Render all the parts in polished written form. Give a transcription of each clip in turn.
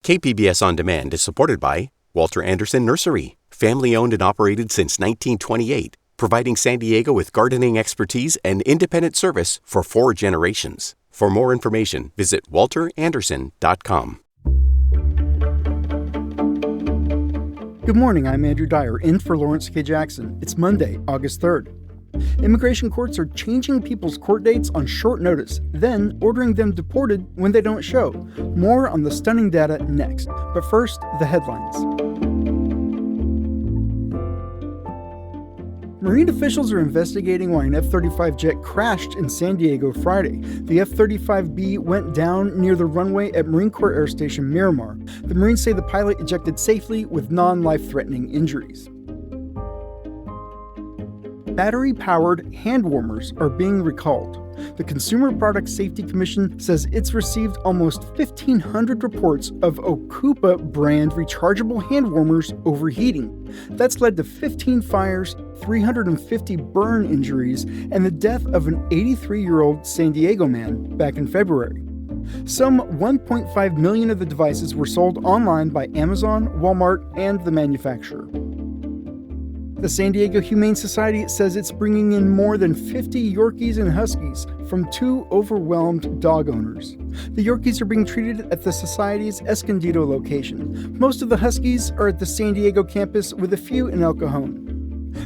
KPBS On Demand is supported by Walter Anderson Nursery, family-owned and operated since 1928, providing San Diego with gardening expertise and independent service for 4 generations. For more information, visit walteranderson.com. Good morning, I'm Andrew Dyer, in for Lawrence K. Jackson. It's Monday, August 3rd. Immigration courts are changing people's court dates on short notice, then ordering them deported when they don't show. More on the stunning data next. But first, the headlines. Marine officials are investigating why an F-35 jet crashed in San Diego Friday. The F-35B went down near the runway at Marine Corps Air Station Miramar. The Marines say the pilot ejected safely with non-life-threatening injuries. Battery-powered hand warmers are being recalled. The Consumer Product Safety Commission says it's received almost 1,500 reports of Okupa brand rechargeable hand warmers overheating. That's led to 15 fires, 350 burn injuries, and the death of an 83-year-old San Diego man back in February. Some 1.5 million of the devices were sold online by Amazon, Walmart, and the manufacturer. The San Diego Humane Society says it's bringing in more than 50 Yorkies and Huskies from 2 overwhelmed dog owners. The Yorkies are being treated at the Society's Escondido location. Most of the Huskies are at the San Diego campus, with a few in El Cajon.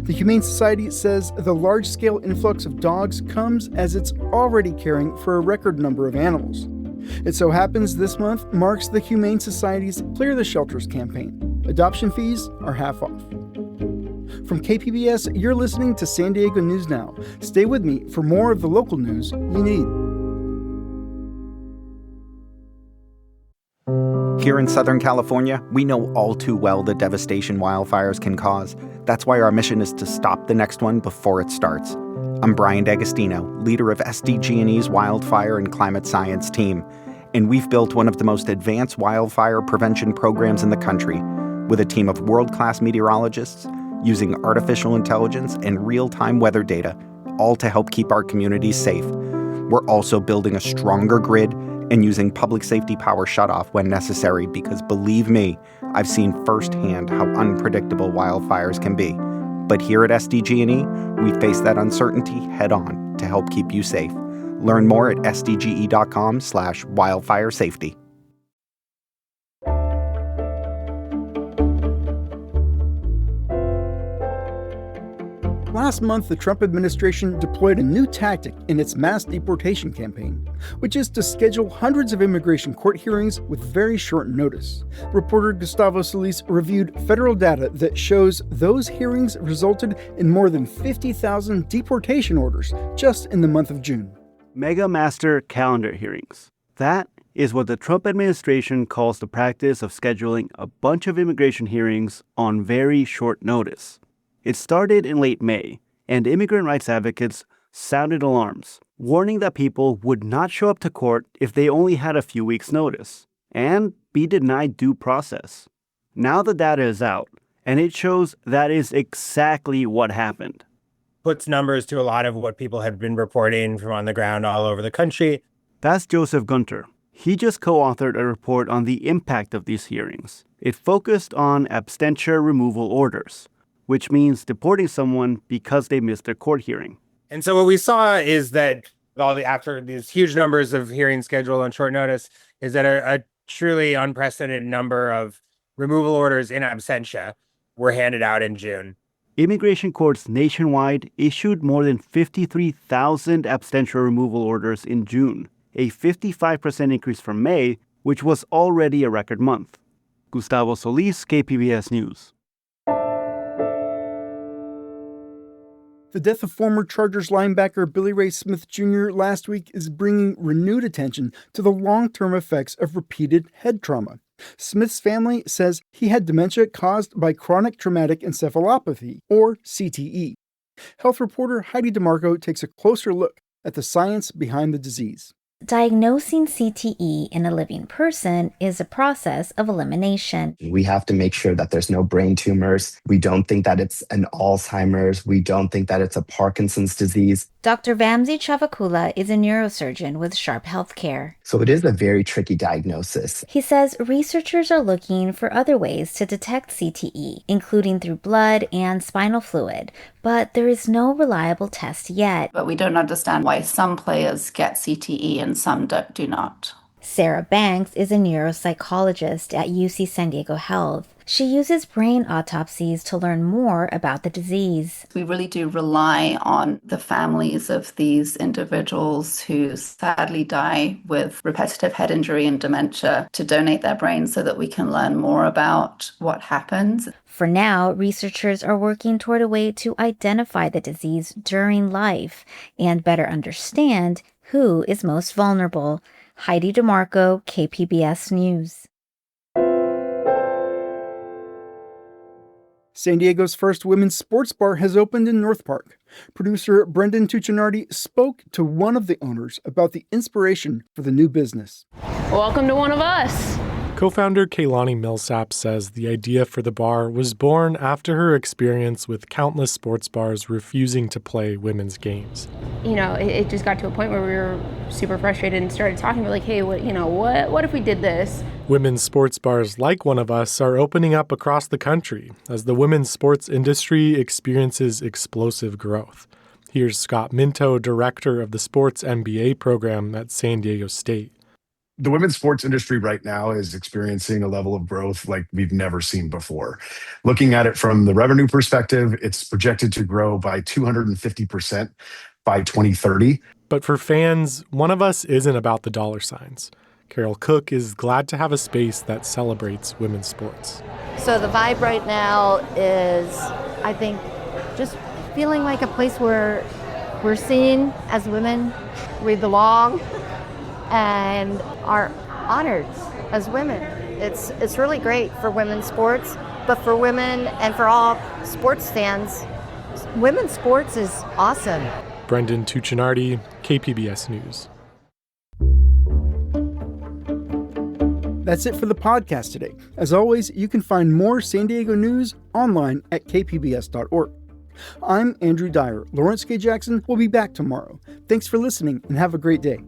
The Humane Society says the large-scale influx of dogs comes as it's already caring for a record number of animals. It so happens this month marks the Humane Society's Clear the Shelters campaign. Adoption fees are half off. From KPBS, you're listening to San Diego News Now. Stay with me for more of the local news you need. Here in Southern California, we know all too well the devastation wildfires can cause. That's why our mission is to stop the next one before it starts. I'm Brian D'Agostino, leader of SDG&E's Wildfire and Climate Science team, and we've built one of the most advanced wildfire prevention programs in the country, with a team of world-class meteorologists using artificial intelligence and real-time weather data, all to help keep our communities safe. We're also building a stronger grid and using public safety power shutoff when necessary, because believe me, I've seen firsthand how unpredictable wildfires can be. But here at SDG&E, we face that uncertainty head-on to help keep you safe. Learn more at sdge.com/wildfiresafety. Last month, the Trump administration deployed a new tactic in its mass deportation campaign, which is to schedule hundreds of immigration court hearings with very short notice. Reporter Gustavo Solis reviewed federal data that shows those hearings resulted in more than 50,000 deportation orders just in the month of June. Mega master calendar hearings. That is what the Trump administration calls the practice of scheduling a bunch of immigration hearings on very short notice. It started in late May, and immigrant rights advocates sounded alarms, warning that people would not show up to court if they only had a few weeks' notice, and be denied due process. Now the data is out, and it shows that is exactly what happened. Puts numbers to a lot of what people had been reporting from on the ground all over the country. That's Joseph Gunter. He just co-authored a report on the impact of these hearings. It focused on absentia removal orders, which means deporting someone because they missed their court hearing. And so what we saw is that after these huge numbers of hearings scheduled on short notice, is that a truly unprecedented number of removal orders in absentia were handed out in June. Immigration courts nationwide issued more than 53,000 absentia removal orders in June, a 55% increase from May, which was already a record month. Gustavo Solis, KPBS News. The death of former Chargers linebacker Billy Ray Smith Jr. last week is bringing renewed attention to the long-term effects of repeated head trauma. Smith's family says he had dementia caused by chronic traumatic encephalopathy, or CTE. Health reporter Heidi DeMarco takes a closer look at the science behind the disease. diagnosing CTE in a living person is a process of elimination. We have to make sure that there's no brain tumors. We don't think that it's an Alzheimer's. We don't think that it's a Parkinson's disease. Dr. Vamsi Chavakula is a neurosurgeon with Sharp Healthcare. So it is a very tricky diagnosis. He says researchers are looking for other ways to detect CTE, including through blood and spinal fluid, but there is no reliable test yet. But we don't understand why some players get CTE and some do not. Sarah Banks is a neuropsychologist at UC San Diego Health. She uses brain autopsies to learn more about the disease. We really do rely on the families of these individuals who sadly die with repetitive head injury and dementia to donate their brains so that we can learn more about what happens. For now, researchers are working toward a way to identify the disease during life and better understand who is most vulnerable. Heidi DeMarco, KPBS News. San Diego's first women's sports bar has opened in North Park. Producer Brendan Tuccinardi spoke to one of the owners about the inspiration for the new business. Welcome to one of us. Co-founder Kaylani Millsap says the idea for the bar was born after her experience with countless sports bars refusing to play women's games. You know, it just got to a point where we were super frustrated and started talking. We're like, hey, what if we did this? Women's sports bars like One of Us are opening up across the country as the women's sports industry experiences explosive growth. Here's Scott Minto, director of the Sports MBA program at San Diego State. The women's sports industry right now is experiencing a level of growth like we've never seen before. Looking at it from the revenue perspective, it's projected to grow by 250% by 2030. But for fans, One of Us isn't about the dollar signs. Carol Cook is glad to have a space that celebrates women's sports. So the vibe right now is, I think, just feeling like a place where we're seen as women, we belong, and are honored as women. It's really great for women's sports, but for women and for all sports fans, women's sports is awesome. Brendan Tuccinardi, KPBS News. That's it for the podcast today. As always, you can find more San Diego news online at kpbs.org. I'm Andrew Dyer. Lawrence K. Jackson will be back tomorrow. Thanks for listening and have a great day.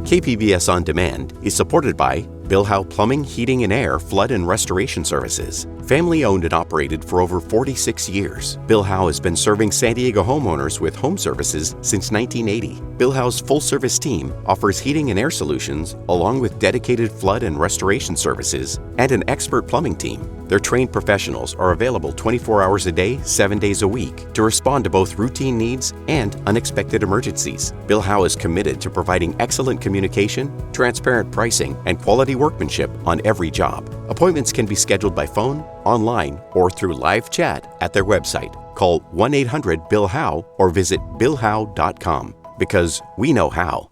KPBS On Demand is supported by Bill Howe Plumbing, Heating and Air, Flood and Restoration Services. Family owned and operated for over 46 years, Bill Howe has been serving San Diego homeowners with home services since 1980. Bill Howe's full-service team offers heating and air solutions along with dedicated flood and restoration services and an expert plumbing team. Their trained professionals are available 24 hours a day, 7 days a week to respond to both routine needs and unexpected emergencies. Bill Howe is committed to providing excellent communication, transparent pricing, and quality workmanship on every job. Appointments can be scheduled by phone, online, or through live chat at their website. Call 1-800-BILL-HOWE or visit billhowe.com because we know how.